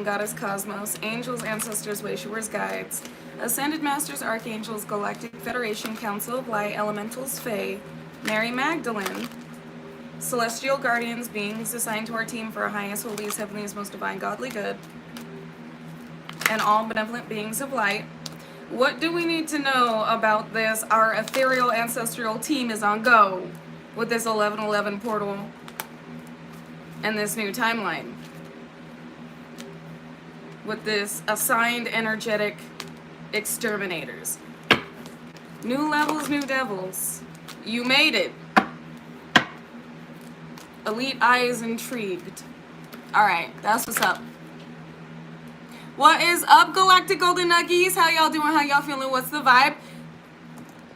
Goddess Cosmos, Angels, Ancestors, Wayshowers, Guides, Ascended Masters, Archangels, Galactic Federation, Council of Light, Elementals, Fae, Mary Magdalene, Celestial Guardians, beings assigned to our team for our highest, holiest, heavenliest, most divine, godly good, and all benevolent beings of light. What do we need to know about this? Our ethereal ancestral team is on go with this 1111 portal and this new timeline. With this assigned energetic exterminators. New levels, new devils. You made it. Elite Eye is intrigued. Alright, that's what's up. What is up, Galactic Golden Nuggies? How y'all doing? How y'all feeling? What's the vibe?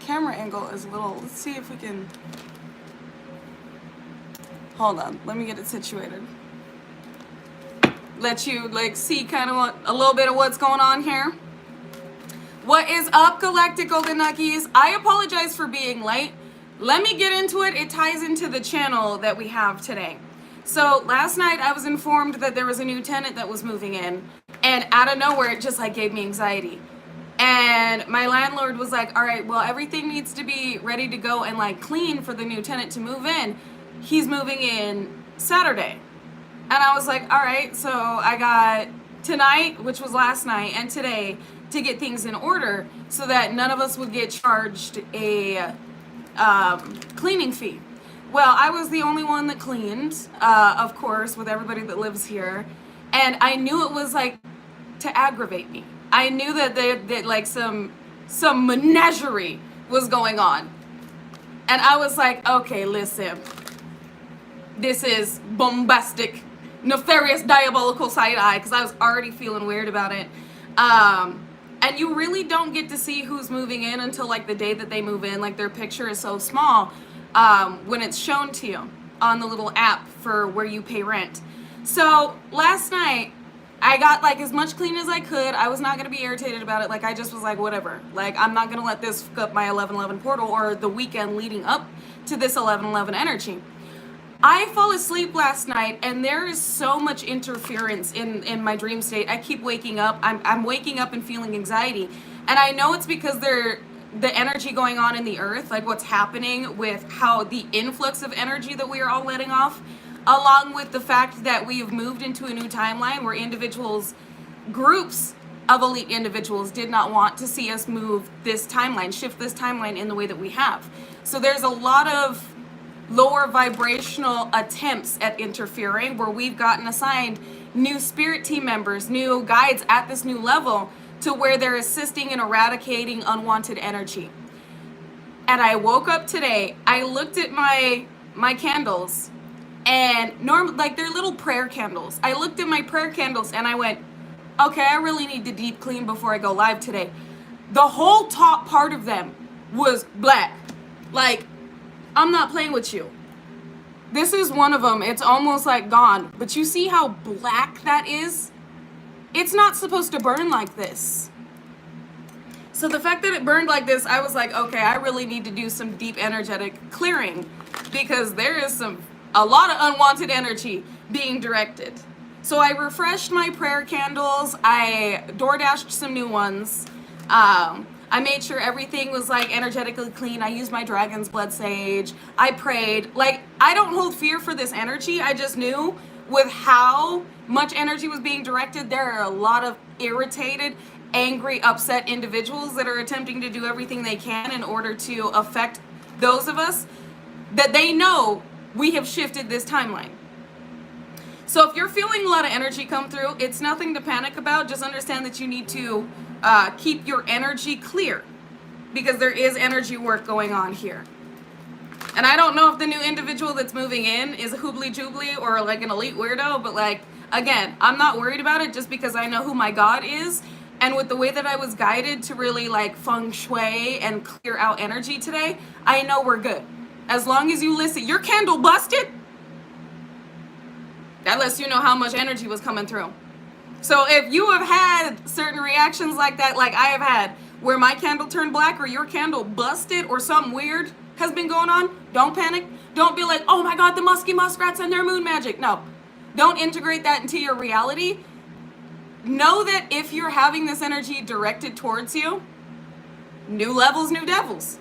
Camera angle is a little... Let's see if we can... Hold on. Let me get it situated. Let you like see kind of a little bit of what's going on here. What is up, Galactic Golden Nuggies? I apologize for being late. Let me get into it. It ties into the channel that we have today. So last night I was informed that there was a new tenant that was moving in, and out of nowhere it just like gave me anxiety. And my landlord was like, all right, well, everything needs to be ready to go and like clean for the new tenant to move in. He's moving in Saturday. And I was like, all right, so I got tonight, which was last night, and today to get things in order so that none of us would get charged a cleaning fee. Well, I was the only one that cleaned, of course, with everybody that lives here. And I knew it was like to aggravate me. I knew that like some menagerie was going on. And I was like, okay, listen, this is bombastic, nefarious, diabolical side eye, because I was already feeling weird about it. And you really don't get to see who's moving in until like the day that they move in. Like their picture is so small when it's shown to you on the little app for where you pay rent. So last night I got like as much clean as I could. I was not going to be irritated about it. Like I just was like, whatever. Like I'm not going to let this fuck up my 1111 portal or the weekend leading up to this 1111 energy. I fall asleep last night and there is so much interference in my dream state. I keep waking up. I'm waking up and feeling anxiety. And I know it's because the energy going on in the earth, like what's happening with how the influx of energy that we are all letting off, along with the fact that we have moved into a new timeline where individuals, groups of elite individuals did not want to see us move this timeline, shift this timeline in the way that we have. So there's a lot of lower vibrational attempts at interfering where we've gotten assigned new spirit team members, new guides at this new level to where they're assisting in eradicating unwanted energy. And I woke up today, I looked at my candles and like they're little prayer candles. I looked at my prayer candles and I went, okay, I really need to deep clean before I go live today. The whole top part of them was black. Like, I'm not playing with you. This is one of them. It's almost like gone. But you see how black that is? It's not supposed to burn like this. So the fact that it burned like this, I was like, okay, I really need to do some deep energetic clearing because there is a lot of unwanted energy being directed. So I refreshed my prayer candles. I DoorDashed some new ones. I made sure everything was like energetically clean. I used my dragon's blood sage. I prayed. Like, I don't hold fear for this energy. I just knew with how much energy was being directed, there are a lot of irritated, angry, upset individuals that are attempting to do everything they can in order to affect those of us that they know we have shifted this timeline. So if you're feeling a lot of energy come through, it's nothing to panic about. Just understand that you need to keep your energy clear because there is energy work going on here. And I don't know if the new individual that's moving in is a hoobly-joobly or like an elite weirdo, but like, again, I'm not worried about it just because I know who my God is. And with the way that I was guided to really like feng shui and clear out energy today, I know we're good. As long as you listen, your candle busted? That lets you know how much energy was coming through. So if you have had certain reactions like that, like I have had, where my candle turned black or your candle busted or something weird has been going on, don't panic. Don't be like, oh my God, the musky muskrats and their moon magic. No, don't integrate that into your reality. know that if you're having this energy directed towards you, new levels, new devils.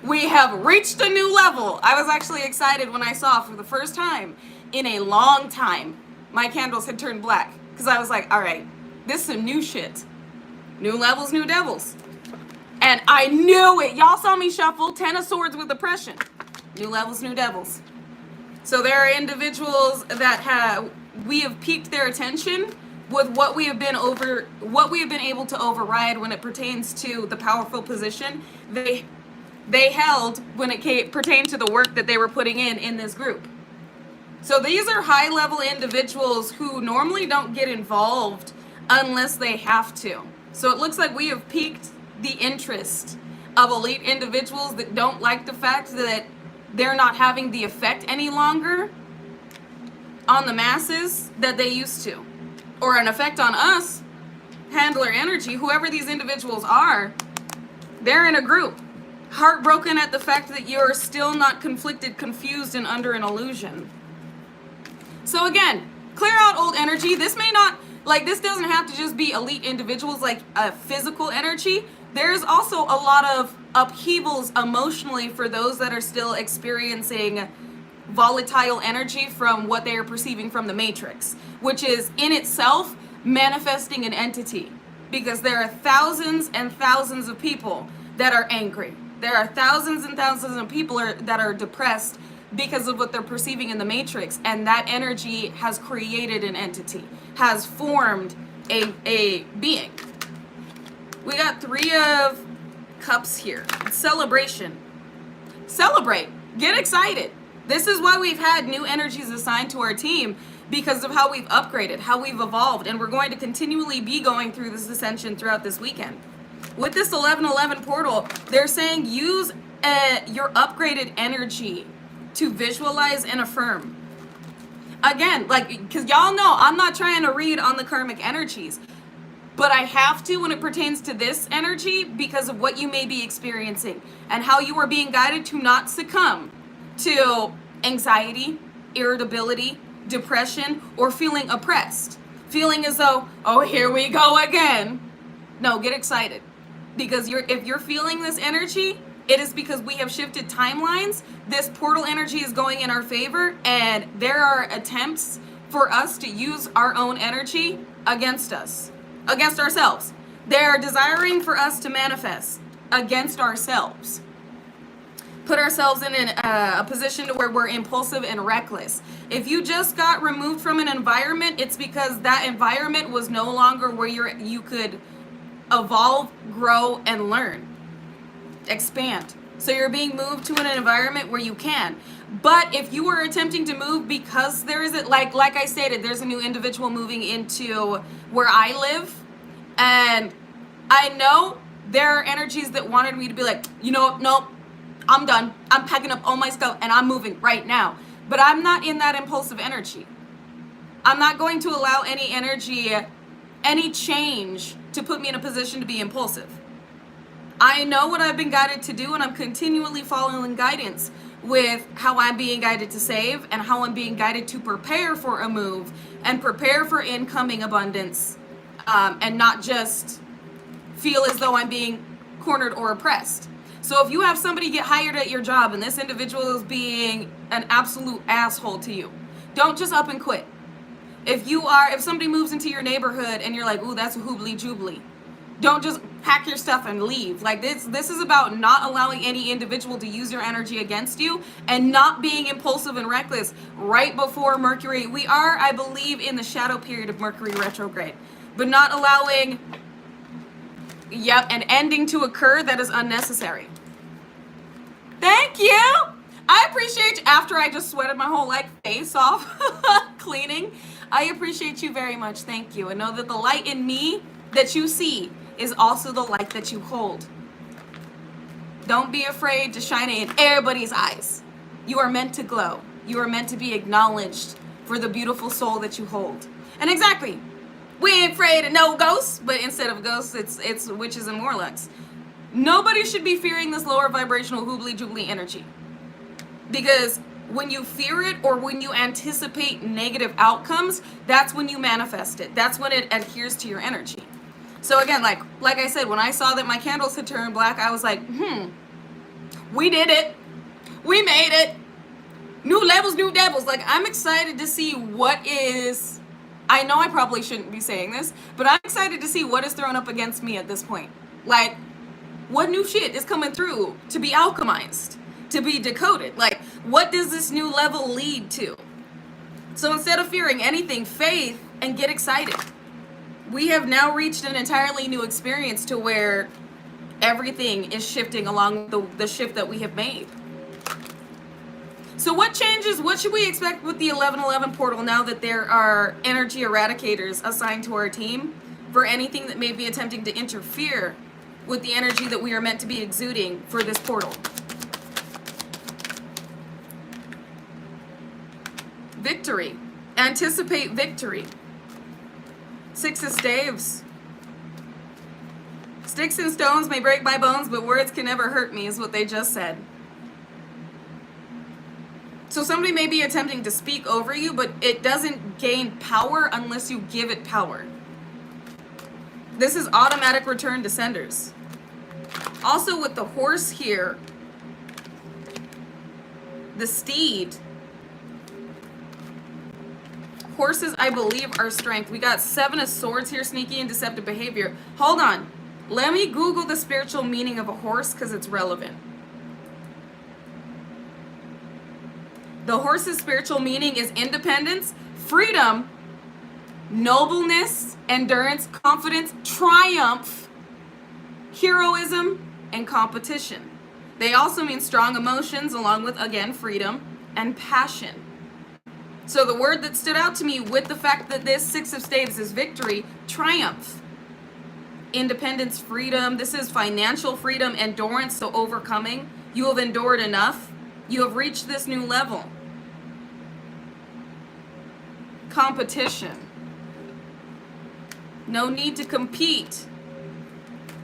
We have reached a new level. I was actually excited when I saw for the first time in a long time my candles had turned black, because I was like, all right, this is some new shit. New levels, new devils. And I knew it. Y'all saw me shuffle 10 of Swords with oppression. New levels, new devils. So there are individuals that we have piqued their attention with what we have been able to override when it pertains to the powerful position they held when it pertained to the work that they were putting in this group. So these are high-level individuals who normally don't get involved unless they have to. So it looks like we have piqued the interest of elite individuals that don't like the fact that they're not having the effect any longer on the masses that they used to, or an effect on us, handler energy, whoever these individuals are. They're in a group, heartbroken at the fact that you're still not conflicted, confused, and under an illusion. So again, clear out old energy. This may not, like, this doesn't have to just be elite individuals, like a physical energy. There's also a lot of upheavals emotionally for those that are still experiencing volatile energy from what they are perceiving from the matrix, which is in itself manifesting an entity, because there are thousands and thousands of people that are angry. There are thousands and thousands of people that are depressed because of what they're perceiving in the matrix, and that energy has created an entity, has formed a being. We got 3 of Cups here. Celebration. Celebrate. Get excited. This is why we've had new energies assigned to our team, because of how we've upgraded, how we've evolved, and we're going to continually be going through this ascension throughout this weekend. With this 1111 portal, they're saying use your upgraded energy to visualize and affirm. Again, like, because y'all know I'm not trying to read on the karmic energies, but I have to when it pertains to this energy because of what you may be experiencing and how you are being guided to not succumb to anxiety, irritability, depression, or feeling oppressed. Feeling as though, oh, here we go again. No, get excited. Because if you're feeling this energy, it is because we have shifted timelines. This portal energy is going in our favor, and there are attempts for us to use our own energy against us, against ourselves. They're desiring for us to manifest against ourselves. Put ourselves in a position to where we're impulsive and reckless. If you just got removed from an environment, it's because that environment was no longer where you could evolve, grow, and learn. Expand. So you're being moved to an environment where you can. But if you were attempting to move because there is like I stated, there's a new individual moving into where I live, and I know there are energies that wanted me to be like, you know, nope, I'm done. I'm packing up all my stuff and I'm moving right now. But I'm not in that impulsive energy. I'm not going to allow any energy, any change to put me in a position to be impulsive. I know what I've been guided to do, and I'm continually following guidance with how I'm being guided to save and how I'm being guided to prepare for a move and prepare for incoming abundance, and not just feel as though I'm being cornered or oppressed. So if you have somebody get hired at your job and this individual is being an absolute asshole to you, don't just up and quit. If somebody moves into your neighborhood and you're like, ooh, that's a hoobly jubilee, don't just pack your stuff and leave. Like this is about not allowing any individual to use your energy against you and not being impulsive and reckless right before Mercury. We are, I believe, in the shadow period of Mercury retrograde, but not allowing, an ending to occur that is unnecessary. Thank you. I appreciate you. After I just sweated my whole face off cleaning, I appreciate you very much. Thank you. And know that the light in me that you see is also the light that you hold. Don't be afraid to shine it in everybody's eyes. You are meant to glow. You are meant to be acknowledged for the beautiful soul that you hold. And exactly, we ain't afraid of no ghosts, but instead of ghosts, it's witches and warlocks. Nobody should be fearing this lower vibrational hoobly jubilee energy, because When you fear it or when you anticipate negative outcomes, that's when you manifest it. That's when it adheres to your energy. So again, like I said, when I saw that my candles had turned black, I was like, we did it. We made it. New levels, new devils. Like, I'm excited to see what is, I know I probably shouldn't be saying this, but I'm excited to see what is thrown up against me at this point. Like, what new shit is coming through to be alchemized, to be decoded? Like, what does this new level lead to? So instead of fearing anything, faith and get excited. We have now reached an entirely new experience to where everything is shifting along the shift that we have made. So what changes, what should we expect with the 1111 portal now that there are energy eradicators assigned to our team for anything that may be attempting to interfere with the energy that we are meant to be exuding for this portal? Victory. Anticipate victory. Six of Staves. Sticks and stones may break my bones, but words can never hurt me, is what they just said. So somebody may be attempting to speak over you, but it doesn't gain power unless you give it power. This is automatic return to senders. Also with the horse here, the steed. Horses, I believe, are strength. We got 7 of swords here, sneaky and deceptive behavior. Hold on. Let me Google the spiritual meaning of a horse because it's relevant. The horse's spiritual meaning is independence, freedom, nobleness, endurance, confidence, triumph, heroism, and competition. They also mean strong emotions along with, again, freedom and passion. So the word that stood out to me with the fact that this 6 of Staves is victory, triumph, independence, freedom. This is financial freedom, endurance, so overcoming. You have endured enough. You have reached this new level. Competition. No need to compete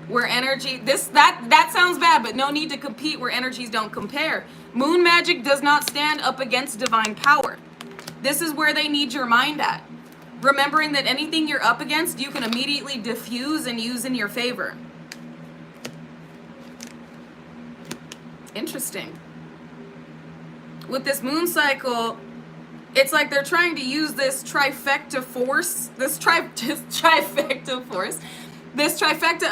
where energy, that sounds bad, but no need to compete where energies don't compare. Moon magic does not stand up against divine power. This is where they need your mind at. Remembering that anything you're up against, you can immediately diffuse and use in your favor. Interesting. With this moon cycle, it's like they're trying to use this trifecta force, this trifecta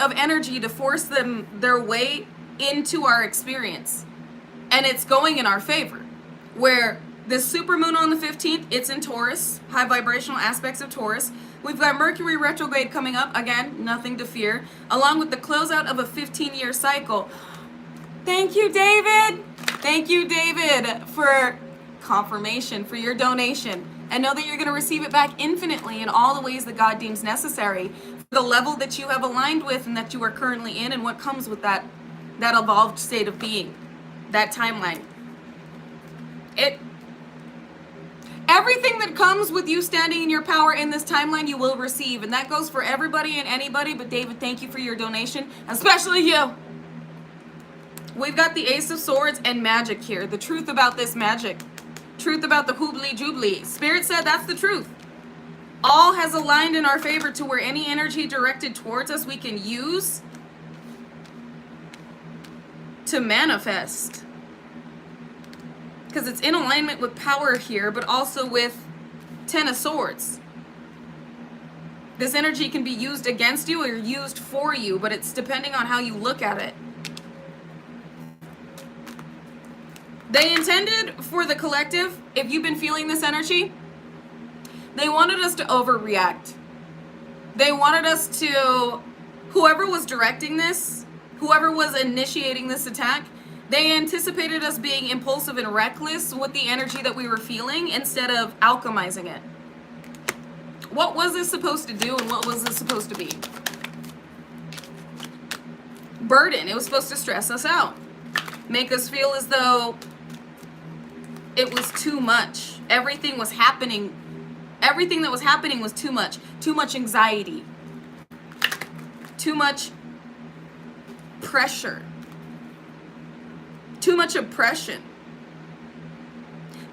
of energy to force them their way into our experience. And it's going in our favor. Where this supermoon on the 15th, it's in Taurus, high vibrational aspects of Taurus. We've got Mercury retrograde coming up, again, nothing to fear, along with the closeout of a 15-year cycle. Thank you, David. Thank you, David, for confirmation, for your donation. And know that you're going to receive it back infinitely in all the ways that God deems necessary for the level that you have aligned with and that you are currently in and what comes with that evolved state of being, that timeline. Everything that comes with you standing in your power in this timeline, you will receive. And that goes for everybody and anybody. But David, thank you for your donation, especially you. We've got the Ace of Swords and magic here. The truth about this magic. Truth about the hoobly jubilee. Spirit said that's the truth. All has aligned in our favor to where any energy directed towards us we can use to manifest. Because it's in alignment with power here, but also with 10 of Swords. This energy can be used against you or used for you, but it's depending on how you look at it. They intended for the collective, if you've been feeling this energy, they wanted us to overreact. They wanted us to, whoever was directing this, whoever was initiating this attack, they anticipated us being impulsive and reckless with the energy that we were feeling instead of alchemizing it. What was this supposed to do and what was this supposed to be? Burden. It was supposed to stress us out. Make us feel as though it was too much. Everything was happening. Everything that was happening was too much. Too much anxiety. Too much pressure. Too much oppression.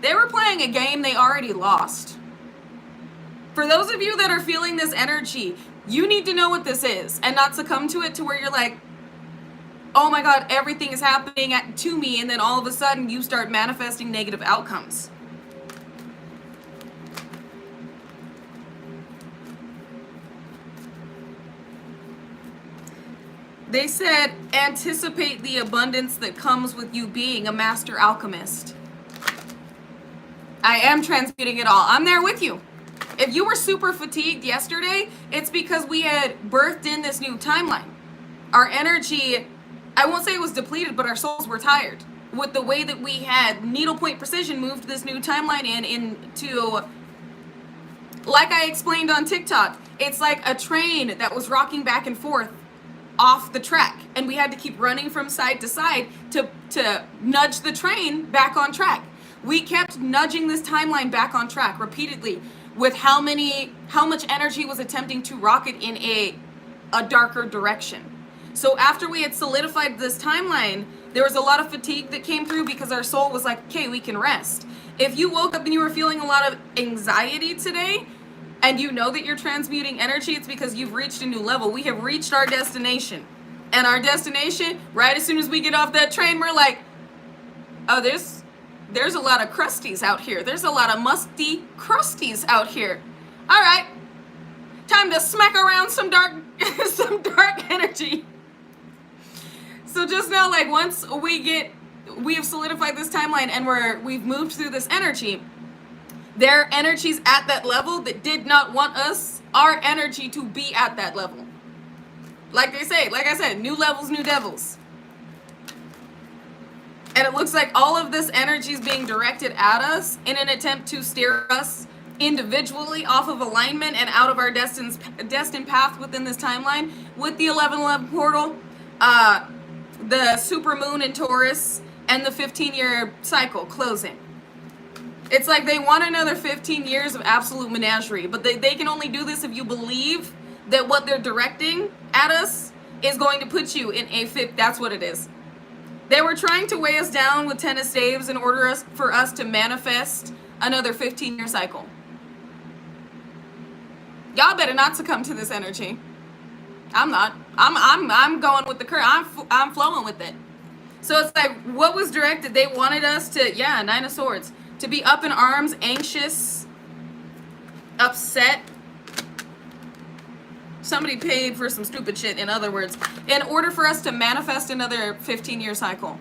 They were playing a game they already lost. For those of you that are feeling this energy, you need to know what this is and not succumb to it to where you're like, oh my God, everything is happening to me, and then all of a sudden you start manifesting negative outcomes. They said, anticipate the abundance that comes with you being a master alchemist. I am transmuting it all. I'm there with you. If you were super fatigued yesterday, it's because we had birthed in this new timeline. Our energy, I won't say it was depleted, but our souls were tired with the way that we had needlepoint precision moved this new timeline into, like I explained on TikTok, it's like a train that was rocking back and forth off the track, and we had to keep running from side to side to nudge the train back on track. We kept nudging this timeline back on track repeatedly with how much energy was attempting to rocket in a darker direction. So after we had solidified this timeline, there was a lot of fatigue that came through because our soul was like, okay, we can rest. If you woke up and you were feeling a lot of anxiety today, and you know that you're transmuting energy, it's because you've reached a new level. We have reached our destination. And our destination, right as soon as we get off that train, we're like, oh, there's a lot of crusties out here. There's a lot of musty crusties out here. All right, time to smack around some dark energy. So just now, like once we have solidified this timeline and we've moved through this energy, their energy's at that level that did not want our energy to be at that level. Like they say, like I said, new levels, new devils. And it looks like all of this energy is being directed at us in an attempt to steer us individually off of alignment and out of our destined path within this timeline with the 1111 portal, the super moon in Taurus, and the 15-year cycle closing. It's like they want another 15 years of absolute menagerie, but they can only do this if you believe that what they're directing at us is going to put you in a fit. That's what it is. They were trying to weigh us down with 10 of staves in order for us to manifest another 15-year cycle. Y'all better not succumb to this energy. I'm not. I'm going with the current. I'm flowing with it. So it's like what was directed. They wanted us to, Nine of Swords, to be up in arms, anxious, upset. Somebody paid for some stupid shit, in other words, in order for us to manifest another 15-year cycle,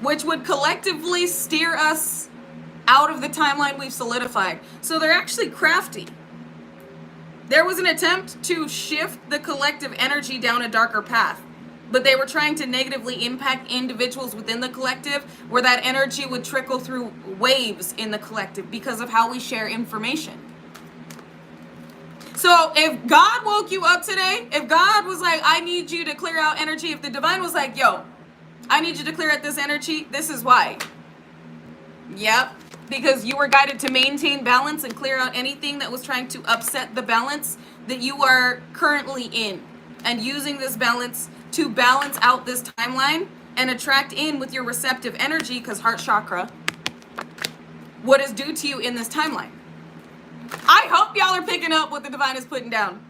which would collectively steer us out of the timeline we've solidified. So they're actually crafty. There was an attempt to shift the collective energy down a darker path, but they were trying to negatively impact individuals within the collective where that energy would trickle through waves in the collective because of how we share information. So if God woke you up today, if God was like, I need you to clear out energy, if the divine was like, yo, I need you to clear out this energy, this is why. Yep, because you were guided to maintain balance and clear out anything that was trying to upset the balance that you are currently in, and using this balance to balance out this timeline and attract in with your receptive energy, because heart chakra, what is due to you in this timeline. I hope y'all are picking up what the divine is putting down.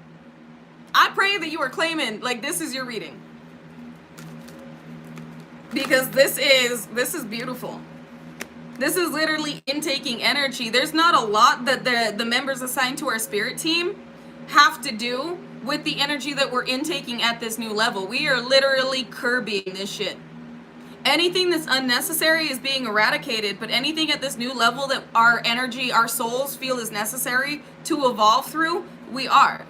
I pray that you are claiming, like, this is your reading. Because this is beautiful. This is literally intaking energy. There's not a lot that the members assigned to our spirit team have to do with the energy that we're intaking at this new level. We are literally curbing this shit. Anything that's unnecessary is being eradicated, but anything at this new level that our energy, our souls feel is necessary to evolve through, we are.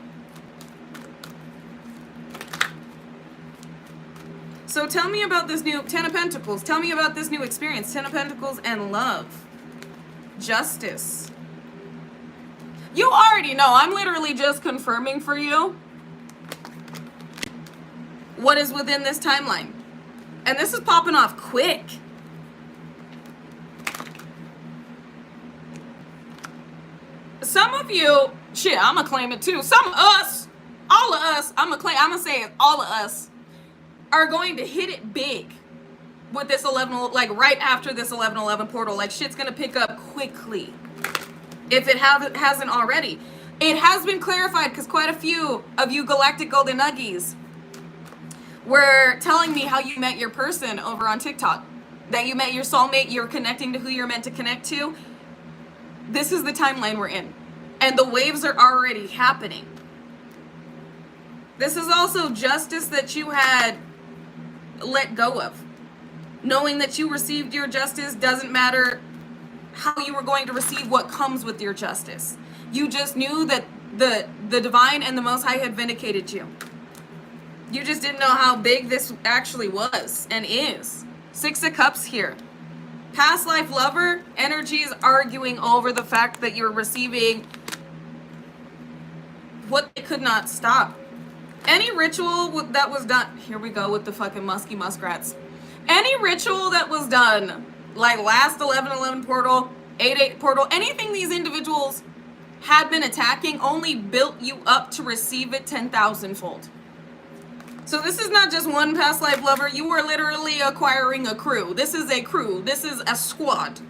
So tell me about this new 10 of Pentacles. Tell me about this new experience. 10 of Pentacles and love. Justice. You already know. I'm literally just confirming for you what is within this timeline. And this is popping off quick. Some of you, shit, I'm gonna claim it too. Some of us, all of us, I'm gonna say it, all of us are going to hit it big with this 11, like right after this 11/11 portal. Like shit's gonna pick up quickly if it hasn't already. It has been clarified because quite a few of you galactic golden nuggies were telling me how you met your person over on TikTok, that you met your soulmate, you're connecting to who you're meant to connect to. This is the timeline we're in, and the waves are already happening. This is also justice that you had let go of. Knowing that you received your justice doesn't matter how you were going to receive what comes with your justice. You just knew that the divine and the Most High had vindicated you. You just didn't know how big this actually was and is. 6 of Cups here. Past life lover energies arguing over the fact that you're receiving what they could not stop. Any ritual that was done, here we go with the fucking musky muskrats. Any ritual that was done, like last 11/11 portal, 8/8 portal, anything these individuals had been attacking only built you up to receive it 10,000 fold. So this is not just one past life lover. You are literally acquiring a crew. This is a crew. This is a squad.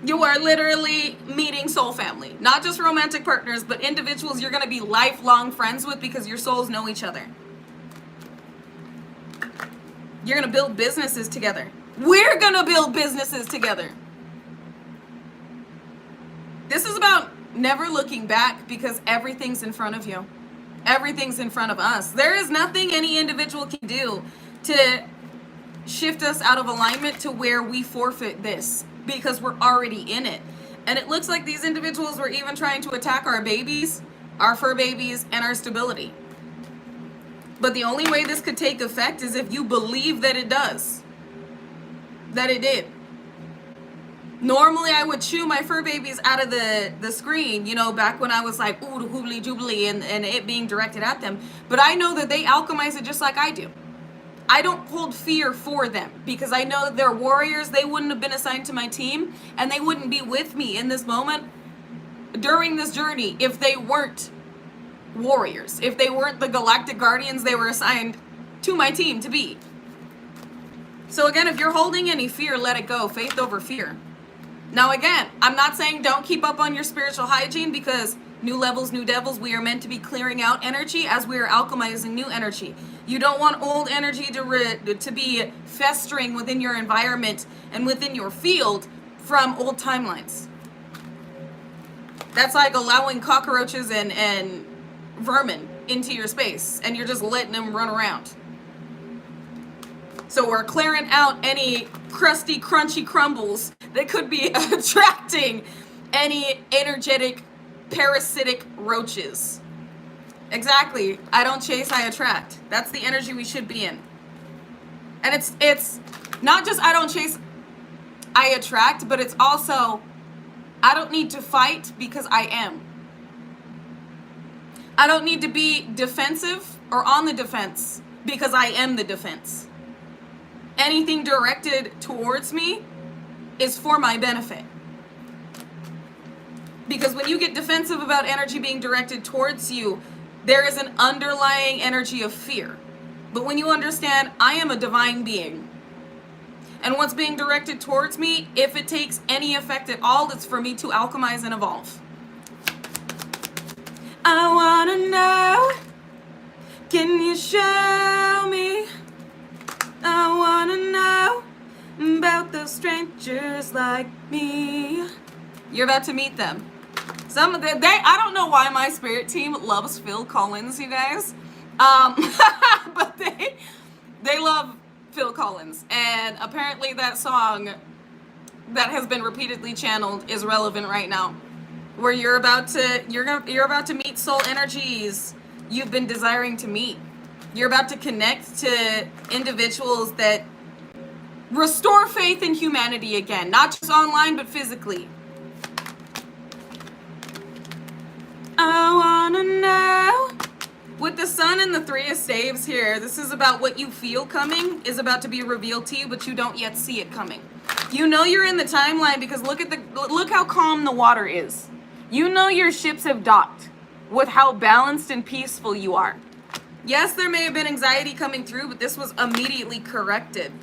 You are literally meeting soul family. Not just romantic partners, but individuals you're going to be lifelong friends with because your souls know each other. You're going to build businesses together. We're going to build businesses together. This is about never looking back because everything's in front of you. Everything's in front of us. There is nothing any individual can do to shift us out of alignment to where we forfeit this because we're already in it. And it looks like these individuals were even trying to attack our babies, our fur babies, and our stability. But the only way this could take effect is if you believe that it does. That it did. Normally I would chew my fur babies out of the screen, you know, back when I was like, ooh, the hoobly jubilee, and it being directed at them. But I know that they alchemize it just like I do. I don't hold fear for them because I know that they're warriors. They wouldn't have been assigned to my team and they wouldn't be with me in this moment during this journey if they weren't warriors. If they weren't the galactic guardians they were assigned to my team to be. So again, if you're holding any fear, let it go. Faith over fear. Now again, I'm not saying don't keep up on your spiritual hygiene because new levels, new devils, we are meant to be clearing out energy as we are alchemizing new energy. You don't want old energy to be festering within your environment and within your field from old timelines. That's like allowing cockroaches and vermin into your space and you're just letting them run around. So we're clearing out any crusty, crunchy crumbles that could be attracting any energetic, parasitic roaches. Exactly. I don't chase, I attract. That's the energy we should be in. And it's not just I don't chase, I attract, but it's also I don't need to fight because I am. I don't need to be defensive or on the defense because I am the defense. Anything directed towards me is for my benefit. Because when you get defensive about energy being directed towards you, there is an underlying energy of fear. But when you understand, I am a divine being. And what's being directed towards me, if it takes any effect at all, it's for me to alchemize and evolve. I wanna know, can you show me? I wanna know about those strangers like me. You're about to meet them. Some of them, I don't know why my spirit team loves Phil Collins, you guys. But they love Phil Collins, and apparently that song that has been repeatedly channeled is relevant right now. Where you're about to meet soul energies you've been desiring to meet. You're about to connect to individuals that restore faith in humanity again, not just online but physically. I wanna know. With the Sun and the Three of Staves here, this is about what you feel coming is about to be revealed to you, but you don't yet see it coming. You know you're in the timeline because look how calm the water is. You know your ships have docked with how balanced and peaceful you are. Yes, there may have been anxiety coming through, but this was immediately corrected.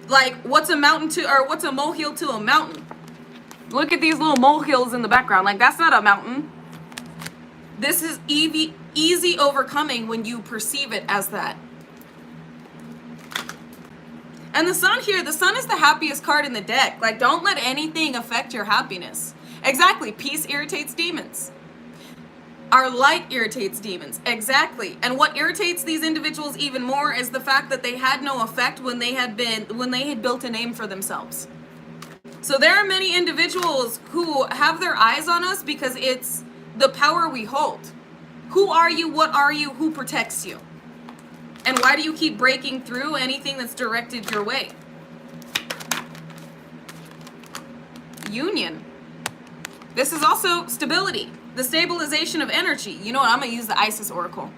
Like, what's a mountain to, or what's a molehill to a mountain? Look at these little molehills in the background. Like, that's not a mountain. This is easy overcoming when you perceive it as that. And the sun here, the sun is the happiest card in the deck. Like, don't let anything affect your happiness. Exactly. Peace irritates demons. Our light irritates demons. Exactly. And what irritates these individuals even more is the fact that they had no effect when they had built a name for themselves. So there are many individuals who have their eyes on us because it's the power we hold. Who are you? What are you? Who protects you? And why do you keep breaking through anything that's directed your way? Union. This is also stability. The stabilization of energy. You know what? I'm going to use the Isis Oracle.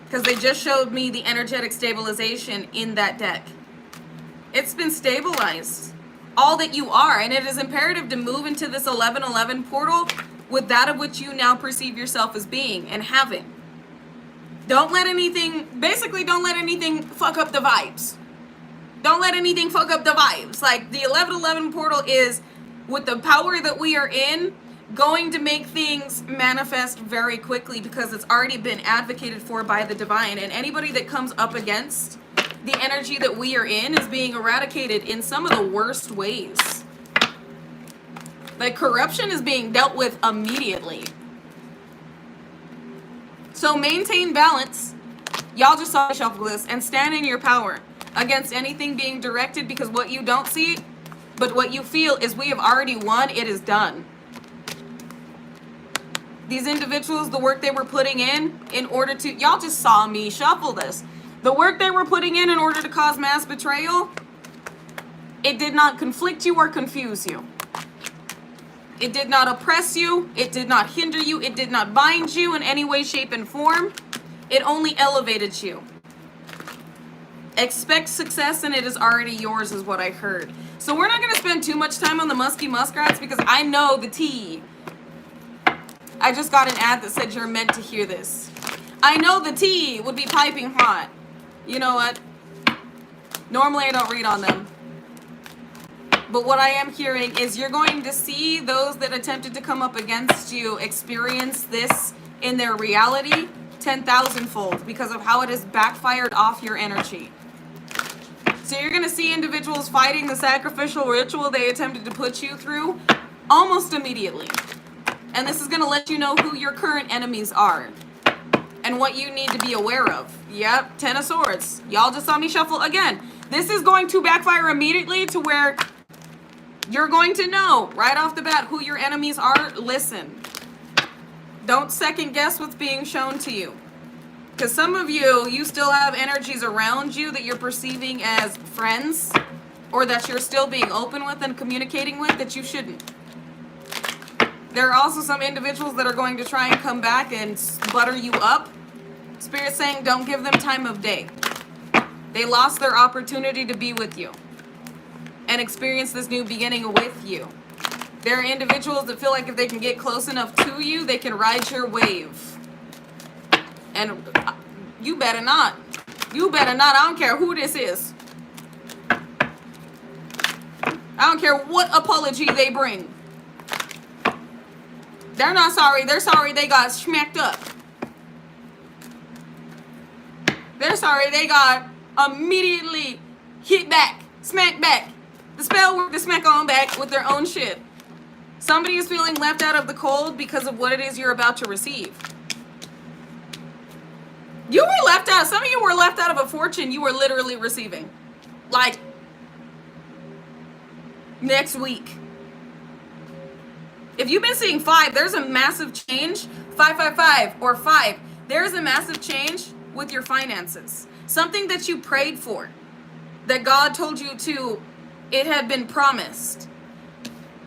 Because they just showed me the energetic stabilization in that deck. It's been stabilized. All that you are. And it is imperative to move into this 1111 portal with that of which you now perceive yourself as being and having. Don't let anything, basically don't let anything fuck up the vibes. Don't let anything fuck up the vibes. Like, the 1111 portal is, with the power that we are in, going to make things manifest very quickly because it's already been advocated for by the divine. And anybody that comes up against the energy that we are in is being eradicated in some of the worst ways. Like, corruption is being dealt with immediately. So maintain balance. Y'all just saw me shuffle this, and stand in your power against anything being directed, because what you don't see, but what you feel is we have already won. It is done. These individuals, the work they were putting in order to, y'all just saw me shuffle this. The work they were putting in order to cause mass betrayal, it did not conflict you or confuse you. It did not oppress you. It did not hinder you. It did not bind you in any way, shape, and form. It only elevated you. Expect success, and it is already yours, is what I heard. So we're not going to spend too much time on the musky muskrats because I know the tea. I just got an ad that said you're meant to hear this. I know the tea would be piping hot. You know what? Normally I don't read on them. But what I am hearing is you're going to see those that attempted to come up against you experience this in their reality 10,000-fold because of how it has backfired off your energy. So you're going to see individuals fighting the sacrificial ritual they attempted to put you through almost immediately. And this is going to let you know who your current enemies are and what you need to be aware of. Yep, 10 of Swords. Y'all just saw me shuffle again. This is going to backfire immediately to where you're going to know right off the bat who your enemies are. Listen. Don't second guess what's being shown to you. Because some of you still have energies around you that you're perceiving as friends, or that you're still being open with and communicating with that you shouldn't. There are also some individuals that are going to try and come back and butter you up. Spirit's saying don't give them time of day. They lost their opportunity to be with you and experience this new beginning with you. There are individuals that feel like if they can get close enough to you, they can ride your wave. And you better not. You better not. I don't care who this is. I don't care what apology they bring. They're not sorry. They're sorry they got smacked up. They're sorry they got immediately hit back, smacked back. The spell worked to smack on back with their own shit. Somebody is feeling left out of the cold because of what it is you're about to receive. You were left out. Some of you were left out of a fortune you were literally receiving. Like, next week. If you've been seeing 5, there's a massive change. 555 or 5. There's a massive change with your finances. Something that you prayed for. That God told you to. It had been promised.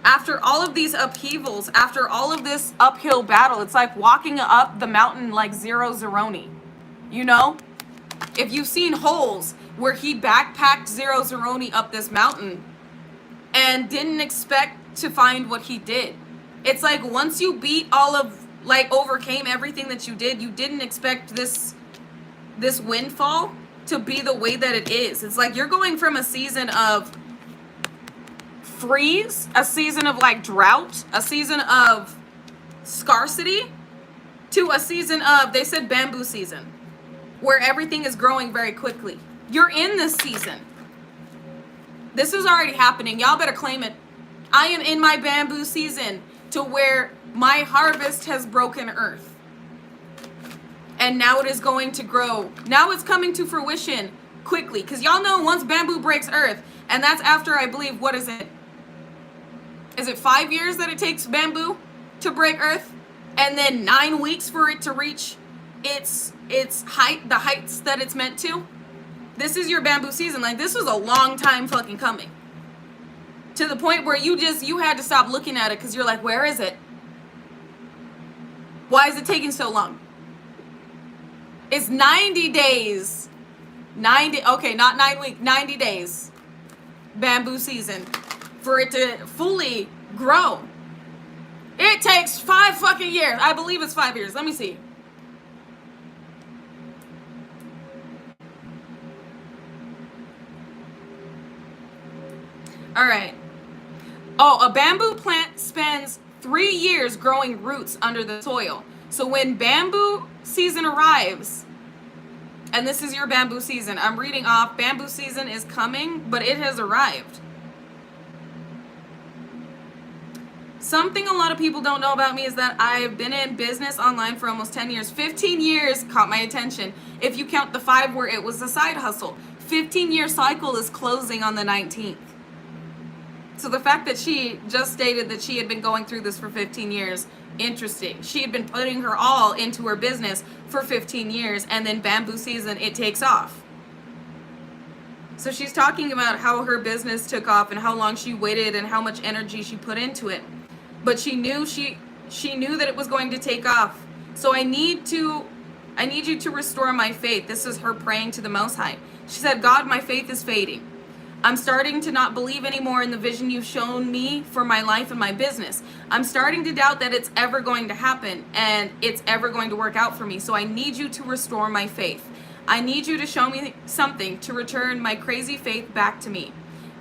After all of these upheavals, after all of this uphill battle, it's like walking up the mountain like Zero Zeroni. You know? If you've seen Holes, where he backpacked Zero Zeroni up this mountain and didn't expect to find what he did. It's like once you beat all of like overcame everything that you did, you didn't expect this windfall to be the way that it is. It's like you're going from a season of freeze, a season of like drought, a season of scarcity, to a season of, they said bamboo season, where everything is growing very quickly. You're in this season. This is already happening. Y'all better claim it. I am in my bamboo season, to where my harvest has broken earth. And now it is going to grow. Now it's coming to fruition quickly. Because y'all know once bamboo breaks earth, and that's after, I believe, what is it? Is it 5 years that it takes bamboo to break earth? And then 9 weeks for it to reach its height, the heights that it's meant to? This is your bamboo season. Like, this was a long time fucking coming. To the point where you had to stop looking at it because you're like, where is it? Why is it taking so long? It's 90 days. 90, okay, not 9 weeks, 90 days. Bamboo season. For it to fully grow. It takes 5 fucking years. I believe it's 5 years. Let me see. All right. Oh, a bamboo plant spends 3 years growing roots under the soil. So when bamboo season arrives, and this is your bamboo season, I'm reading off, bamboo season is coming, but it has arrived. Something a lot of people don't know about me is that I've been in business online for almost 10 years. 15 years caught my attention. If you count the 5 where it was a side hustle. 15-year cycle is closing on the 19th. So the fact that she just stated that she had been going through this for 15 years, interesting. She had been putting her all into her business for 15 years, and then bamboo season, it takes off. So she's talking about how her business took off and how long she waited and how much energy she put into it. But she knew that it was going to take off. So I need you to restore my faith. This is her praying to the Most High. She said, God, my faith is fading. I'm starting to not believe anymore in the vision you've shown me for my life and my business. I'm starting to doubt that it's ever going to happen and it's ever going to work out for me. So I need you to restore my faith. I need you to show me something to return my crazy faith back to me.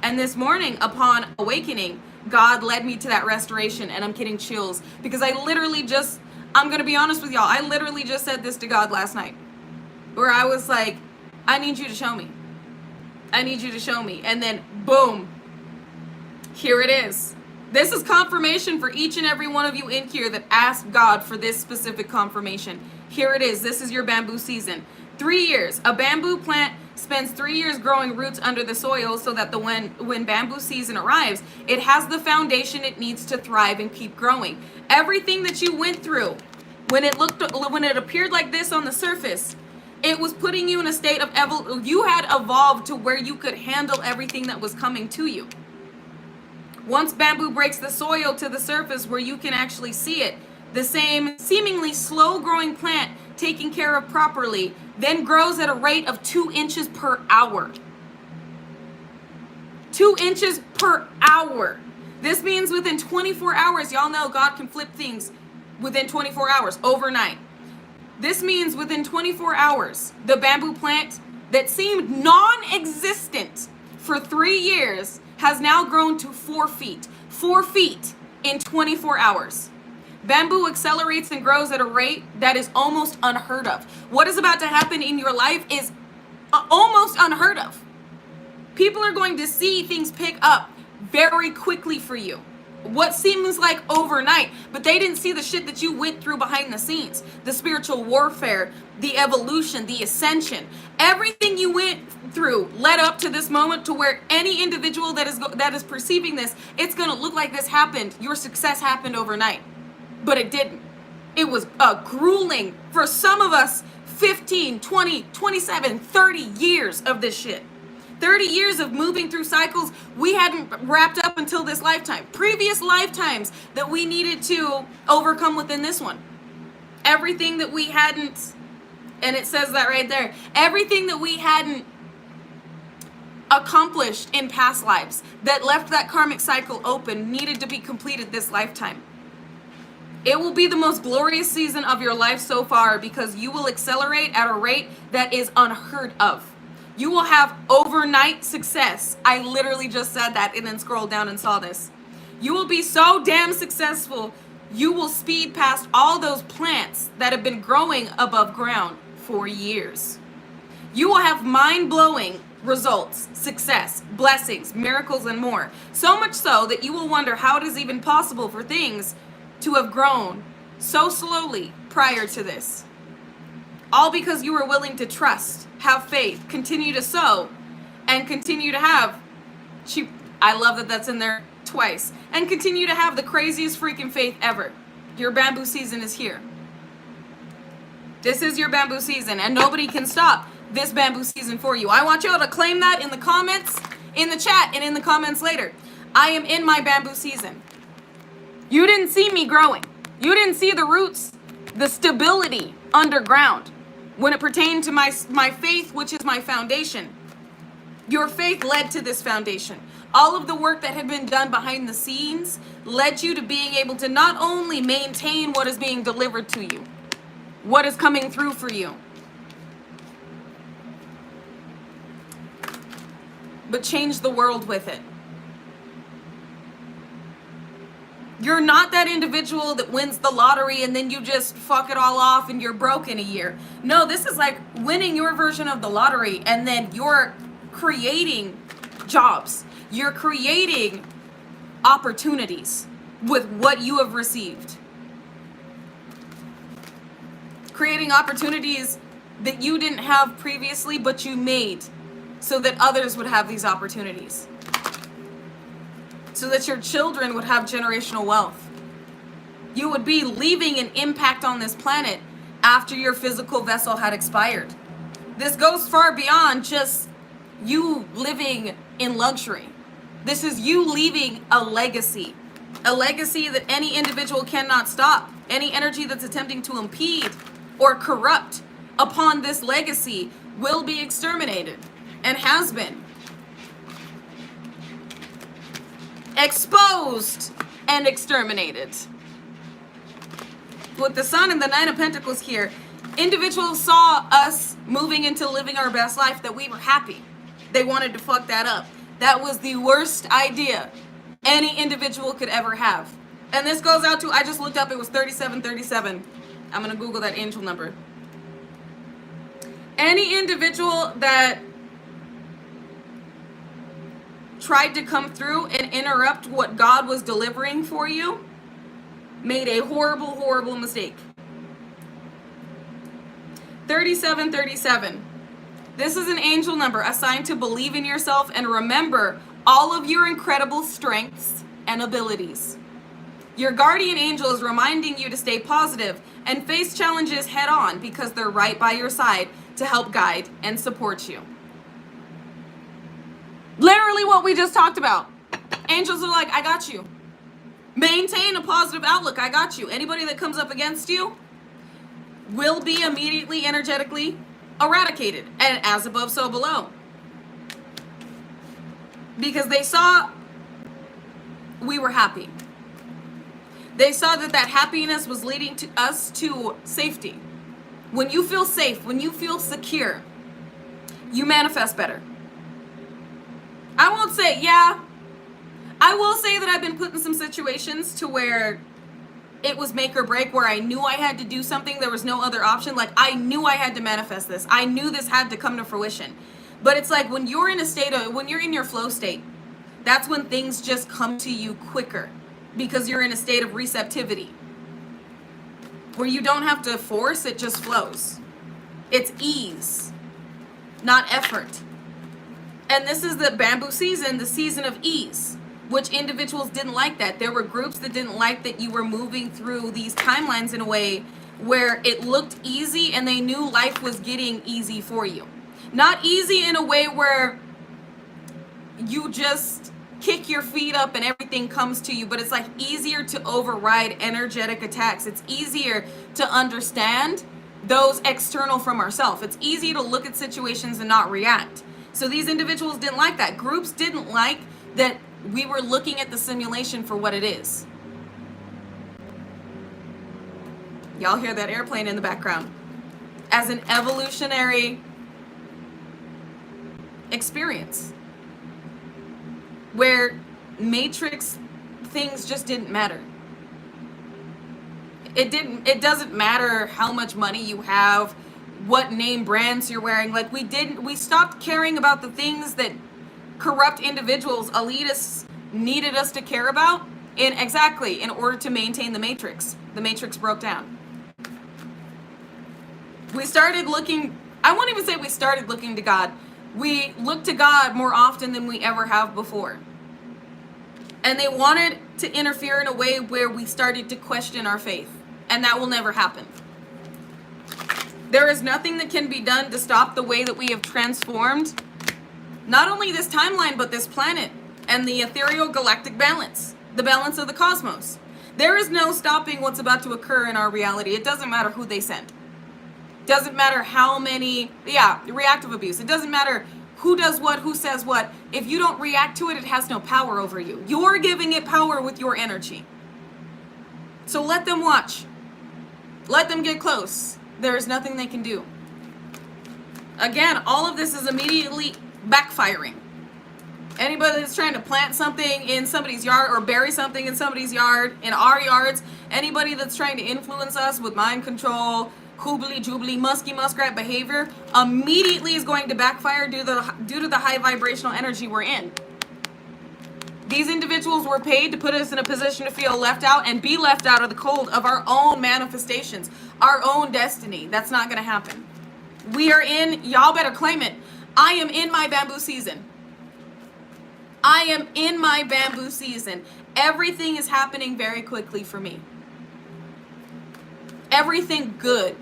And this morning, upon awakening, God led me to that restoration, and I'm getting chills because I'm going to be honest with y'all, I literally just said this to God last night, where I was like, I need you to show me. I need you to show me. And then boom, here it is. This is confirmation for each and every one of you in here that asked God for this specific confirmation. Here it is. This is your bamboo season. 3 years. A bamboo plant spends 3 years growing roots under the soil so that when bamboo season arrives, it has the foundation it needs to thrive and keep growing. Everything that you went through, when it appeared like this on the surface, it was putting you in a state of you had evolved to where you could handle everything that was coming to you. Once bamboo breaks the soil to the surface where you can actually see it, the same seemingly slow growing plant taken care of properly then grows at a rate of 2 inches per hour. 2 inches per hour. This means within 24 hours, y'all know God can flip things within 24 hours, overnight. This means within 24 hours, the bamboo plant that seemed non-existent for 3 years has now grown to 4 feet. 4 feet in 24 hours. Bamboo accelerates and grows at a rate that is almost unheard of. What is about to happen in your life is almost unheard of. People are going to see things pick up very quickly for you. What seems like overnight, but they didn't see the shit that you went through behind the scenes. The spiritual warfare, the evolution, the ascension. Everything you went through led up to this moment to where any individual that is perceiving this, it's going to look like this happened. Your success happened overnight. But it didn't. It was grueling for some of us 15, 20, 27, 30 years of this shit. 30 years of moving through cycles we hadn't wrapped up until this lifetime. Previous lifetimes that we needed to overcome within this one. Everything that we hadn't, and it says that right there, everything that we hadn't accomplished in past lives that left that karmic cycle open needed to be completed this lifetime. It will be the most glorious season of your life so far because you will accelerate at a rate that is unheard of. You will have overnight success. I literally just said that and then scrolled down and saw this. You will be so damn successful, you will speed past all those plants that have been growing above ground for years. You will have mind-blowing results, success, blessings, miracles, and more. So much so that you will wonder how it is even possible for things to have grown so slowly prior to this. All because you were willing to trust, have faith, continue to sow, and continue to have I love that that's in there twice. And continue to have the craziest freaking faith ever. Your bamboo season is here. This is your bamboo season, and nobody can stop this bamboo season for you. I want y'all to claim that in the comments, in the chat, and in the comments later. I am in my bamboo season. You didn't see me growing. You didn't see the roots, the stability underground when it pertained to my faith, which is my foundation. Your faith led to this foundation. All of the work that had been done behind the scenes led you to being able to not only maintain what is being delivered to you, what is coming through for you, but change the world with it. You're not that individual that wins the lottery and then you just fuck it all off and you're broke in a year. No, this is like winning your version of the lottery and then you're creating jobs. You're creating opportunities with what you have received. Creating opportunities that you didn't have previously, but you made so that others would have these opportunities. So that your children would have generational wealth. You would be leaving an impact on this planet after your physical vessel had expired. This goes far beyond just you living in luxury. This is you leaving a legacy that any individual cannot stop. Any energy that's attempting to impede or corrupt upon this legacy will be exterminated and has been. Exposed and exterminated. With the Sun and the Nine of Pentacles here, individuals saw us moving into living our best life that we were happy. They wanted to fuck that up. That was the worst idea any individual could ever have. And this goes out to, I just looked up, it was 3737. I'm going to Google that angel number. Any individual that tried to come through and interrupt what God was delivering for you made a horrible, horrible mistake. 3737. This is an angel number assigned to believe in yourself and remember all of your incredible strengths and abilities. Your guardian angel is reminding you to stay positive and face challenges head on because they're right by your side to help guide and support you. Literally what we just talked about. Angels are like, I got you. Maintain a positive outlook. I got you. Anybody that comes up against you will be immediately energetically eradicated. And as above, so below. Because they saw we were happy. They saw that that happiness was leading to us to safety. When you feel safe, when you feel secure, you manifest better. I won't say, I will say that I've been put in some situations to where it was make or break, where I knew I had to do something. There was no other option. Like, I knew I had to manifest this. I knew this had to come to fruition. But it's like when you're in a state of, when you're in your flow state, that's when things just come to you quicker because you're in a state of receptivity where you don't have to force, it just flows. It's ease, not effort. And this is the bamboo season, the season of ease, which individuals didn't like that. There were groups that didn't like that you were moving through these timelines in a way where it looked easy and they knew life was getting easy for you. Not easy in a way where you just kick your feet up and everything comes to you, but it's like easier to override energetic attacks. It's easier to understand those external from ourselves. It's easy to look at situations and not react. So these individuals didn't like that. Groups didn't like that we were looking at the simulation for what it is. Y'all hear that airplane in the background. As an evolutionary experience where matrix things just didn't matter. It doesn't matter how much money you have, what name brands you're wearing. Like we stopped caring about the things that corrupt individuals, elitists needed us to care about in order to maintain the matrix. The matrix broke down. We started looking, I won't even say we started looking to God. We looked to God more often than we ever have before. And they wanted to interfere in a way where we started to question our faith. And that will never happen. There is nothing that can be done to stop the way that we have transformed not only this timeline, but this planet and the ethereal galactic balance, the balance of the cosmos. There is no stopping what's about to occur in our reality. It doesn't matter who they send. Doesn't matter how many, reactive abuse. It doesn't matter who does what, who says what. If you don't react to it, it has no power over you. You're giving it power with your energy. So let them watch. Let them get close. There is nothing they can do. Again, all of this is immediately backfiring. Anybody that's trying to plant something in somebody's yard or bury something in somebody's yard, in our yards, anybody that's trying to influence us with mind control, hoobly joobly, musky muskrat behavior, immediately is going to backfire due to the high vibrational energy we're in. These individuals were paid to put us in a position to feel left out and be left out of the cold of our own manifestations, our own destiny. That's not going to happen. We are in, y'all better claim it. I am in my bamboo season. I am in my bamboo season. Everything is happening very quickly for me. Everything good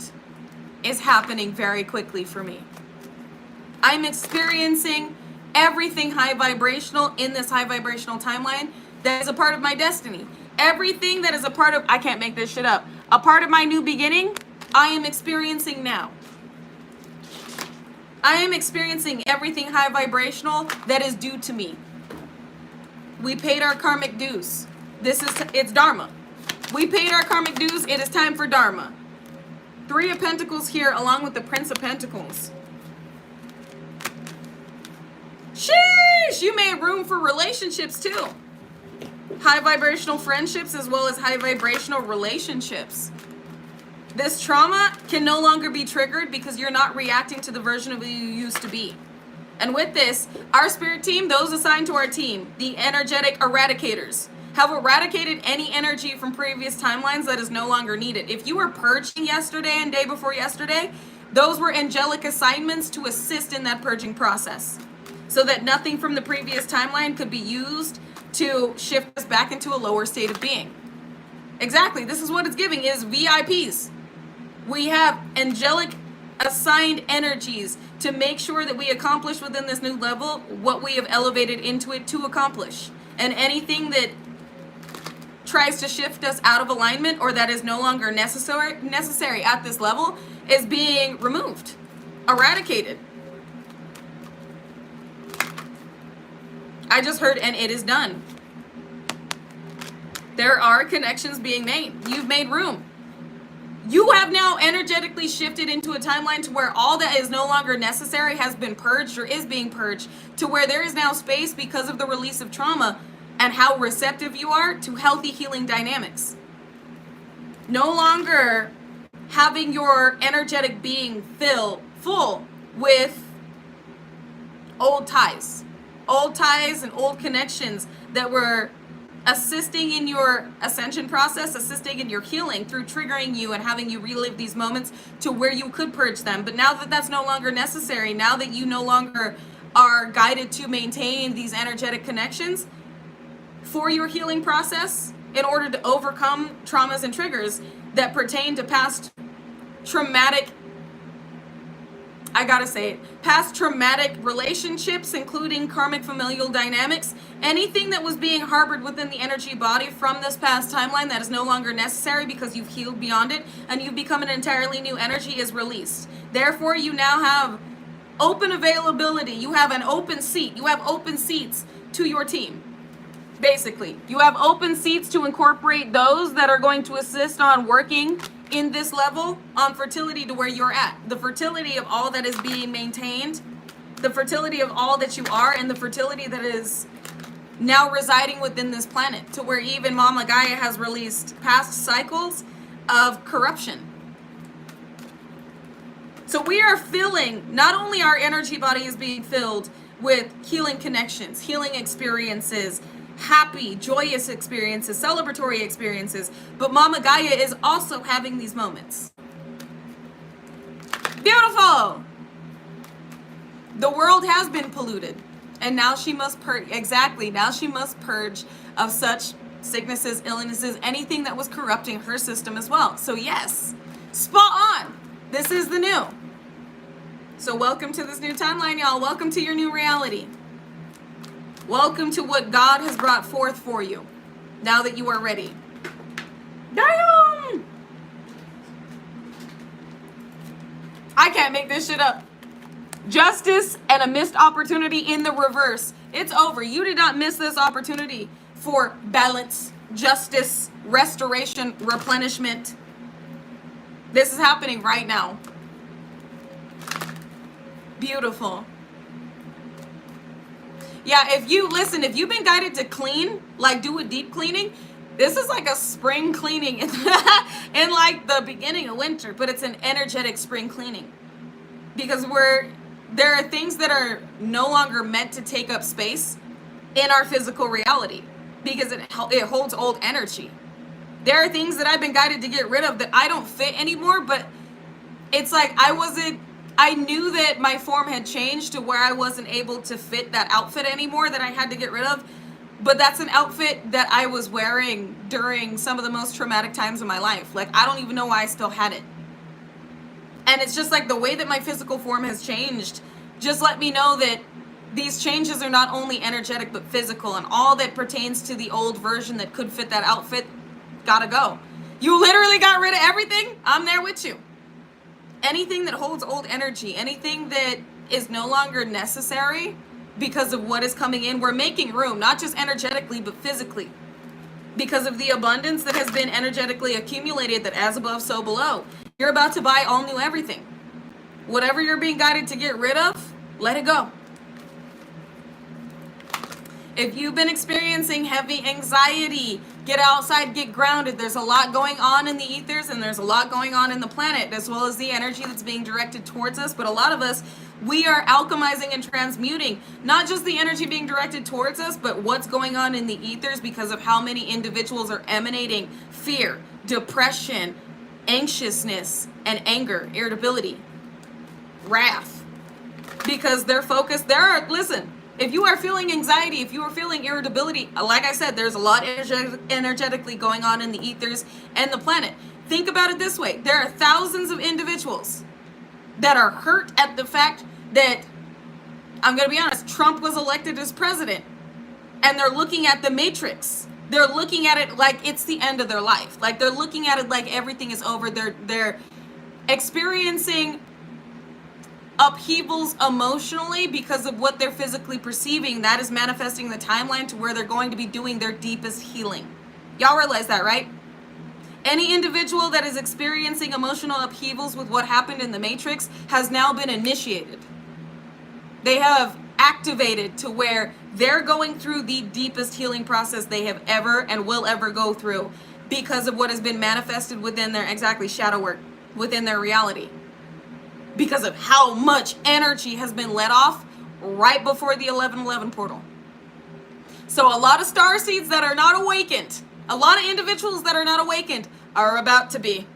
is happening very quickly for me. I'm experiencing everything high vibrational in this high vibrational timeline that is a part of my destiny. Everything that is a part of, I can't make this shit up, a part of my new beginning, I am experiencing now. I am experiencing everything high vibrational that is due to me. We paid our karmic dues. It's Dharma. We paid our karmic dues. It is time for Dharma. 3 of Pentacles here along with the Prince of Pentacles. Sheesh! You made room for relationships too. High vibrational friendships as well as high vibrational relationships. This trauma can no longer be triggered because you're not reacting to the version of you you used to be. And with this, our spirit team, those assigned to our team, the energetic eradicators, have eradicated any energy from previous timelines that is no longer needed. If you were purging yesterday and day before yesterday, those were angelic assignments to assist in that purging process so that nothing from the previous timeline could be used to shift us back into a lower state of being. Exactly, this is what it's giving, is VIPs. We have angelic assigned energies to make sure that we accomplish within this new level what we have elevated into it to accomplish. And anything that tries to shift us out of alignment or that is no longer necessary at this level is being removed, eradicated. I just heard, and it is done. There are connections being made. You've made room. You have now energetically shifted into a timeline to where all that is no longer necessary has been purged or is being purged, to where there is now space because of the release of trauma and how receptive you are to healthy healing dynamics. No longer having your energetic being full with old ties and old connections that were assisting in your ascension process, assisting in your healing through triggering you and having you relive these moments to where you could purge them. But now that that's no longer necessary, now that you no longer are guided to maintain these energetic connections for your healing process in order to overcome traumas and triggers that pertain to past traumatic, past traumatic relationships, including karmic familial dynamics, anything that was being harbored within the energy body from this past timeline that is no longer necessary because you've healed beyond it and you've become an entirely new energy is released. Therefore, you now have open availability. You have an open seat. You have open seats to your team. Basically, you have open seats to incorporate those that are going to assist on working in this level on fertility to where you're at. The fertility of all that is being maintained, the fertility of all that you are, and the fertility that is now residing within this planet, to where even Mama Gaia has released past cycles of corruption. So we are filling, not only our energy body is being filled with healing connections, healing experiences, happy, joyous experiences, celebratory experiences, but Mama Gaia is also having these moments. Beautiful! The world has been polluted, and now she must purge. Exactly, now she must purge of such sicknesses, illnesses, anything that was corrupting her system as well. So yes, spot on. This is the new. So welcome to this new timeline, y'all. Welcome to your new reality. Welcome to what God has brought forth for you, now that you are ready. Damn! I can't make this shit up. Justice and a missed opportunity in the reverse. It's over. You did not miss this opportunity for balance, justice, restoration, replenishment. This is happening right now. Beautiful. Yeah, if you've been guided to clean, like do a deep cleaning, this is like a spring cleaning in like the beginning of winter, but it's an energetic spring cleaning. Because there are things that are no longer meant to take up space in our physical reality because it holds old energy. There are things that I've been guided to get rid of that I don't fit anymore, but it's like I knew that my form had changed to where I wasn't able to fit that outfit anymore that I had to get rid of. But that's an outfit that I was wearing during some of the most traumatic times of my life. Like, I don't even know why I still had it. And it's just like the way that my physical form has changed just let me know that these changes are not only energetic but physical, and all that pertains to the old version that could fit that outfit gotta go. You literally got rid of everything. I'm there with you. Anything that holds old energy, anything that is no longer necessary because of what is coming in, we're making room, not just energetically but physically, because of the abundance that has been energetically accumulated, that as above so below. You're about to buy all new everything. Whatever you're being guided to get rid of, let it go. If you've been experiencing heavy anxiety, get outside, get grounded. There's a lot going on in the ethers, and there's a lot going on in the planet, as well as the energy that's being directed towards us. But a lot of us, we are alchemizing and transmuting, not just the energy being directed towards us, but what's going on in the ethers because of how many individuals are emanating fear, depression, anxiousness, and anger, irritability, wrath. Because they're focused, listen, if you are feeling anxiety, if you are feeling irritability, like I said, there's a lot energetically going on in the ethers and the planet. Think about it this way. There are thousands of individuals that are hurt at the fact that, I'm going to be honest, Trump was elected as president, and they're looking at the matrix. They're looking at it like it's the end of their life. Like, they're looking at it like everything is over. They're experiencing upheavals emotionally because of what they're physically perceiving. That is manifesting the timeline to where they're going to be doing their deepest healing. Y'all realize that, right? Any individual that is experiencing emotional upheavals with what happened in the Matrix has now been initiated. They have activated to where they're going through the deepest healing process they have ever and will ever go through because of what has been manifested within their shadow work, within their reality. Because of how much energy has been let off right before the 11/11 portal. So a lot of star seeds that are not awakened, a lot of individuals that are not awakened are about to be.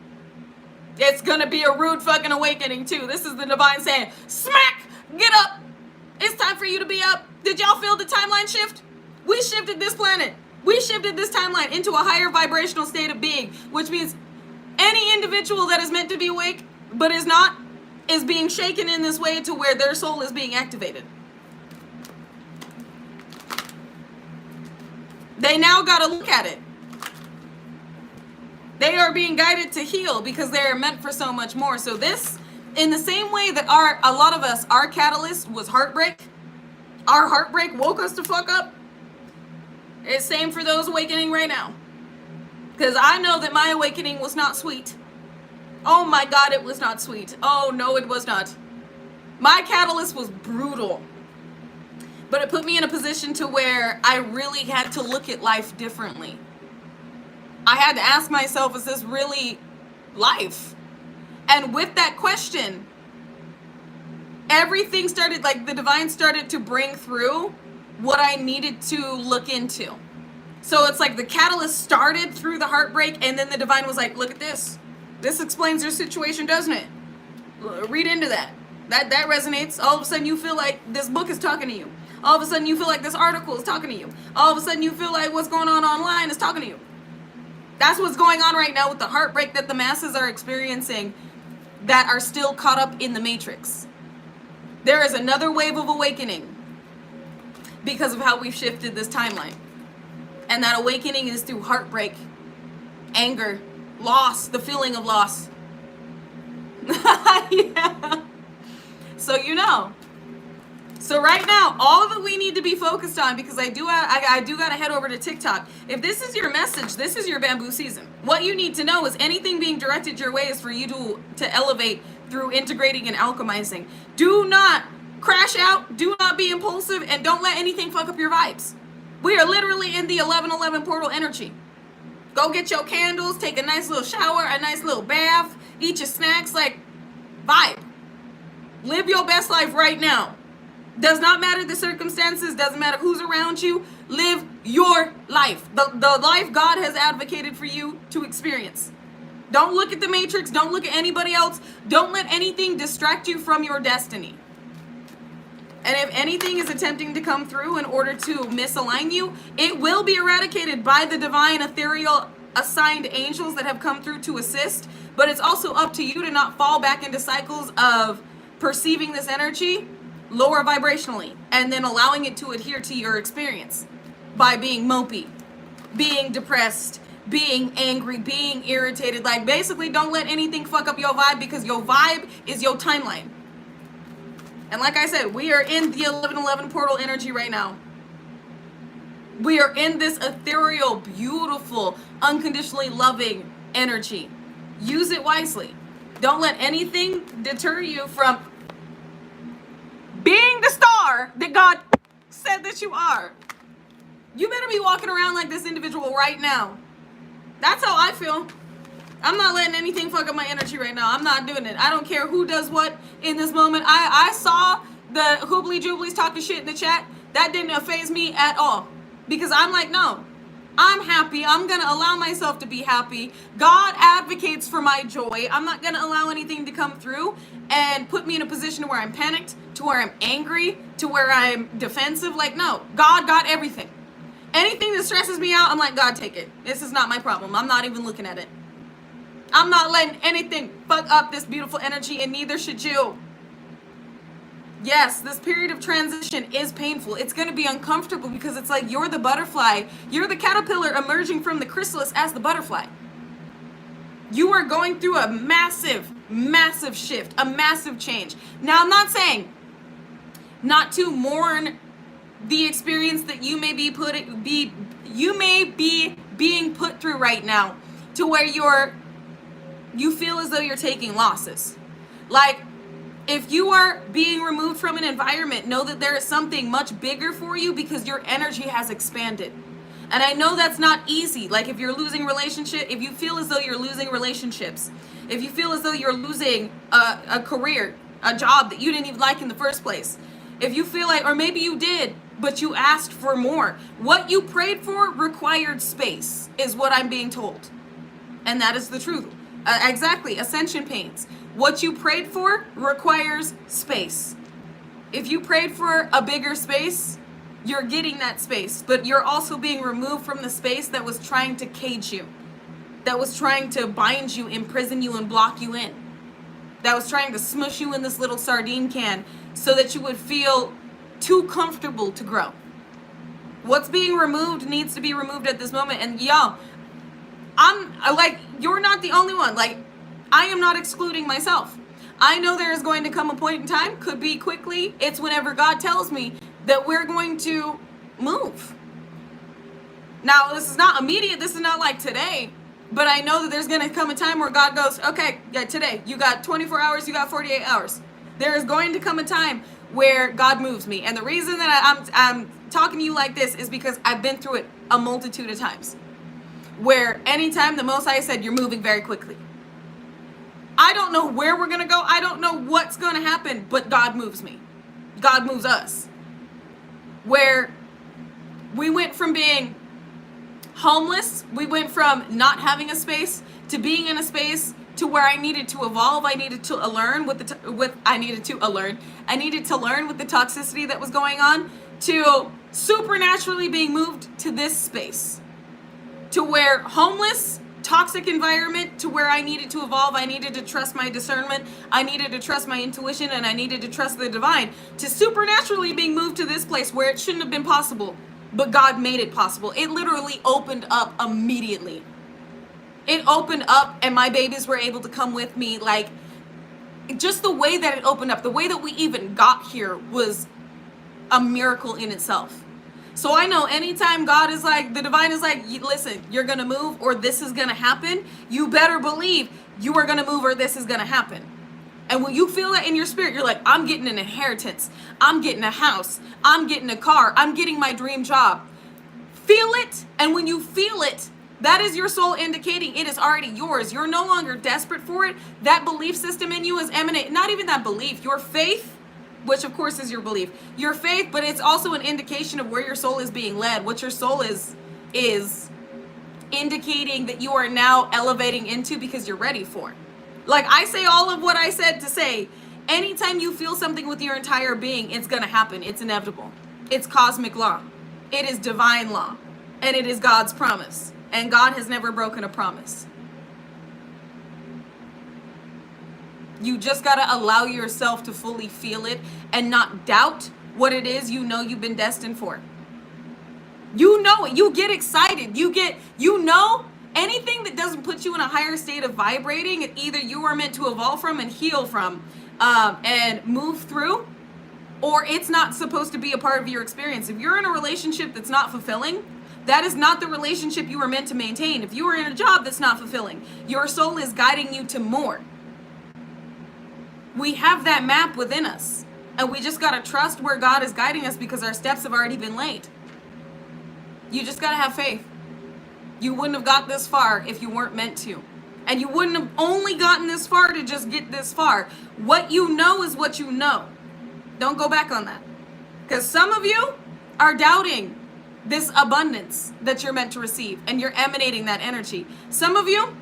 It's going to be a rude fucking awakening too. This is the divine saying, smack, get up. It's time for you to be up. Did y'all feel the timeline shift? We shifted this planet. We shifted this timeline into a higher vibrational state of being, which means any individual that is meant to be awake but is not, is being shaken in this way to where their soul is being activated. They now got to look at it. They are being guided to heal because they are meant for so much more. So this, in the same way that a lot of us, our catalyst was heartbreak. Our heartbreak woke us to fuck up. It's same for those awakening right now. Because I know that my awakening was not sweet. Oh my God, it was not sweet. Oh no, it was not. My catalyst was brutal. But it put me in a position to where I really had to look at life differently. I had to ask myself, is this really life? And with that question, everything started, like the divine started to bring through what I needed to look into. So it's like the catalyst started through the heartbreak, and then the divine was like, look at this. This explains your situation, doesn't it? Read into that. That resonates. All of a sudden you feel like this book is talking to you. All of a sudden you feel like this article is talking to you. All of a sudden you feel like what's going on online is talking to you. That's what's going on right now with the heartbreak that the masses are experiencing that are still caught up in the matrix. There is another wave of awakening because of how we've shifted this timeline. And that awakening is through heartbreak, anger, loss, the feeling of loss. Yeah. So you know. So right now, all that we need to be focused on, because I do gotta head over to TikTok. If this is your message, this is your bamboo season. What you need to know is anything being directed your way is for you to elevate through integrating and alchemizing. Do not crash out, do not be impulsive, and don't let anything fuck up your vibes. We are literally in the 1111 portal energy. Go get your candles, take a nice little shower, a nice little bath, eat your snacks, like vibe. Live your best life right now. Does not matter the circumstances, doesn't matter who's around you. Live your life. The life God has advocated for you to experience. Don't look at the matrix, don't look at anybody else. Don't let anything distract you from your destiny. And if anything is attempting to come through in order to misalign you, it will be eradicated by the divine ethereal assigned angels that have come through to assist. But it's also up to you to not fall back into cycles of perceiving this energy lower vibrationally and then allowing it to adhere to your experience by being mopey, being depressed, being angry, being irritated. Like basically don't let anything fuck up your vibe, because your vibe is your timeline. And like I said, we are in the 1111 portal energy right now. We are in this ethereal, beautiful, unconditionally loving energy. Use it wisely. Don't let anything deter you from being the star that God said that you are. You better be walking around like this individual right now. That's how I feel. I'm not letting anything fuck up my energy right now. I'm not doing it. I don't care who does what in this moment. I saw the hoobly jooblies talking shit in the chat. That didn't faze me at all. Because I'm like, no. I'm happy. I'm going to allow myself to be happy. God advocates for my joy. I'm not going to allow anything to come through and put me in a position where I'm panicked, to where I'm angry, to where I'm defensive. Like, no. God got everything. Anything that stresses me out, I'm like, God, take it. This is not my problem. I'm not even looking at it. I'm not letting anything fuck up this beautiful energy, and neither should you. Yes, this period of transition is painful. It's going to be uncomfortable because it's like you're the butterfly. You're the caterpillar emerging from the chrysalis as the butterfly. You are going through a massive, massive shift, a massive change. Now, I'm not saying not to mourn the experience that you may be being put through right now, to where you feel as though you're taking losses. Like, if you are being removed from an environment, know that there is something much bigger for you, because your energy has expanded. And I know that's not easy. Like, if you're losing relationship, if you feel as though you're losing relationships, if you feel as though you're losing a career, a job that you didn't even like in the first place, if you feel like, or maybe you did, but you asked for more, what you prayed for required space, is what I'm being told. And that is the truth. Exactly, ascension pains. What you prayed for requires space. If you prayed for a bigger space, you're getting that space, but you're also being removed from the space that was trying to cage you, that was trying to bind you, imprison you, and block you in, that was trying to smush you in this little sardine can so that you would feel too comfortable to grow. What's being removed needs to be removed at this moment. And y'all, I'm like, you're not the only one. Like, I am not excluding myself. I know there is going to come a point in time, could be quickly, it's whenever God tells me that we're going to move. Now, this is not immediate. This is not like today. But I know that there's going to come a time where God goes, okay, yeah, today you got 24 hours, you got 48 hours. There is going to come a time where God moves me. And the reason that I'm talking to you like this is because I've been through it a multitude of times. Where anytime the Most High said, you're moving very quickly. I don't know where we're going to go. I don't know what's going to happen, but God moves me. God moves us. Where we went from being homeless, we went from not having a space to being in a space to where I needed to evolve. I needed to learn I needed to learn with the toxicity that was going on, to supernaturally being moved to this space, to where homeless, toxic environment, to where I needed to evolve. I needed to trust my discernment. I needed to trust my intuition, and I needed to trust the divine, to supernaturally being moved to this place where it shouldn't have been possible. But God made it possible. It literally opened up immediately. It opened up and my babies were able to come with me. Like, just the way that it opened up, the way that we even got here was a miracle in itself. So I know anytime God is like, the divine is like, listen, you're going to move or this is going to happen, you better believe you are going to move or this is going to happen. And when you feel that in your spirit, you're like, I'm getting an inheritance. I'm getting a house. I'm getting a car. I'm getting my dream job. Feel it. And when you feel it, that is your soul indicating it is already yours. You're no longer desperate for it. That belief system in you is emanate. Not even that belief, your faith, which of course is your belief. Your faith, but it's also an indication of where your soul is being led. What your soul is indicating that you are now elevating into because you're ready for it. Like I say all of what I said to say, anytime you feel something with your entire being, it's going to happen. It's inevitable. It's cosmic law. It is divine law. And it is God's promise. And God has never broken a promise. You just got to allow yourself to fully feel it and not doubt what it is you know you've been destined for. You know it. You get excited. You know, anything that doesn't put you in a higher state of vibrating, either you are meant to evolve from and heal from and move through, or it's not supposed to be a part of your experience. If you're in a relationship that's not fulfilling, that is not the relationship you were meant to maintain. If you are in a job that's not fulfilling, your soul is guiding you to more. We have that map within us, and we just got to trust where God is guiding us because our steps have already been laid. You just got to have faith. You wouldn't have got this far if you weren't meant to. And you wouldn't have only gotten this far to just get this far. What you know is what you know. Don't go back on that. Because some of you are doubting this abundance that you're meant to receive, and you're emanating that energy. Some of you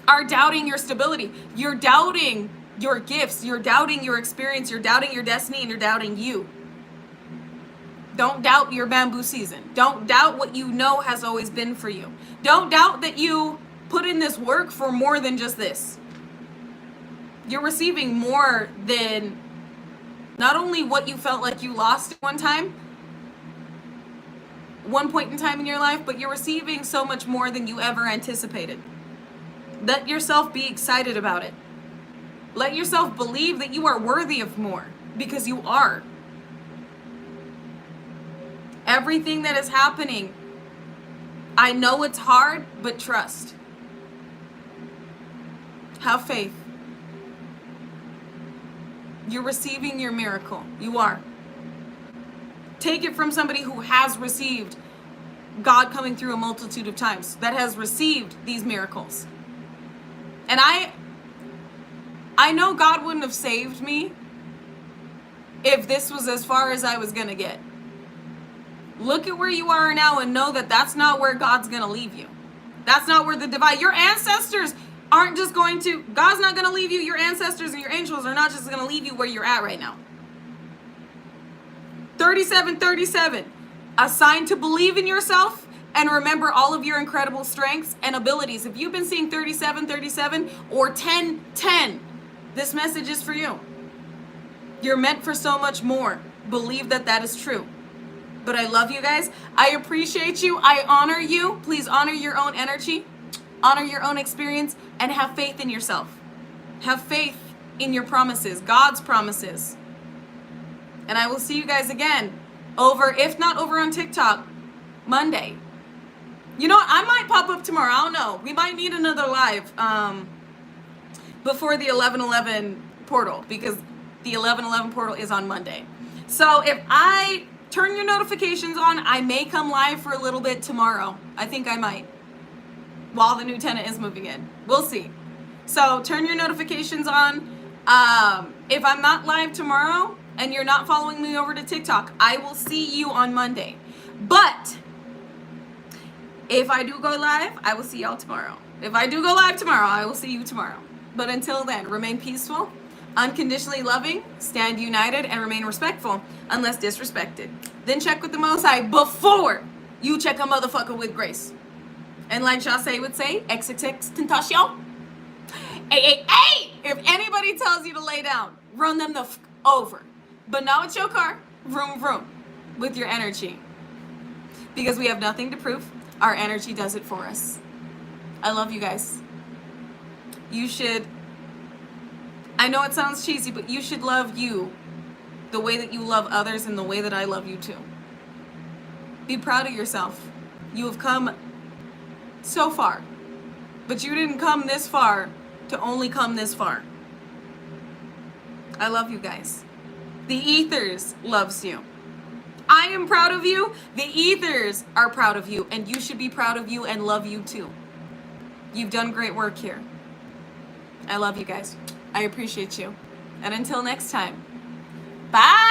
are doubting your stability. You're doubting your gifts. You're doubting your experience. You're doubting your destiny, and you're doubting you. Don't doubt your bamboo season. Don't doubt what you know has always been for you. Don't doubt that you put in this work for more than just this. You're receiving more than not only what you felt like you lost at one point in time in your life, but you're receiving so much more than you ever anticipated. Let yourself be excited about it. Let yourself believe that you are worthy of more, because you are. Everything that is happening, I know it's hard, but trust. Have faith. You're receiving your miracle. You are. Take it from somebody who has received God coming through a multitude of times, that has received these miracles. And I know God wouldn't have saved me if this was as far as I was going to get. Look at where you are now and know that that's not where God's going to leave you. That's not where the divine, your ancestors aren't just going to, God's not going to leave you. Your ancestors and your angels are not just going to leave you where you're at right now. 3737, a sign to believe in yourself and remember all of your incredible strengths and abilities. If you've been seeing 3737 or 1010, this message is for you. You're meant for so much more. Believe that that is true. But I love you guys. I appreciate you. I honor you. Please honor your own energy, honor your own experience, and have faith in yourself. Have faith in your promises, God's promises. And I will see you guys again over, if not over on TikTok, Monday. You know what? I might pop up tomorrow. I don't know. We might need another live before the 11/11 portal, because the 11/11 portal is on Monday. So if I turn your notifications on, I may come live for a little bit tomorrow. I think I might, while the new tenant is moving in. We'll see. So turn your notifications on. If I'm not live tomorrow and you're not following me over to TikTok, I will see you on Monday. But if I do go live, I will see y'all tomorrow. If I do go live tomorrow, I will see you tomorrow. But until then, remain peaceful, unconditionally loving, stand united, and remain respectful unless disrespected. Then check with the Most High before you check a motherfucker with grace. And like Jase would say, XXX Tentacion. Hey, if anybody tells you to lay down, run them the f over. But not with your car, vroom vroom, with your energy. Because we have nothing to prove. Our energy does it for us. I love you guys. You should, I know it sounds cheesy, but you should love you the way that you love others and the way that I love you too. Be proud of yourself. You have come so far, but you didn't come this far to only come this far. I love you guys. The ethers loves you. I am proud of you. The ethers are proud of you, and you should be proud of you and love you too. You've done great work here. I love you guys. I appreciate you. And until next time, bye.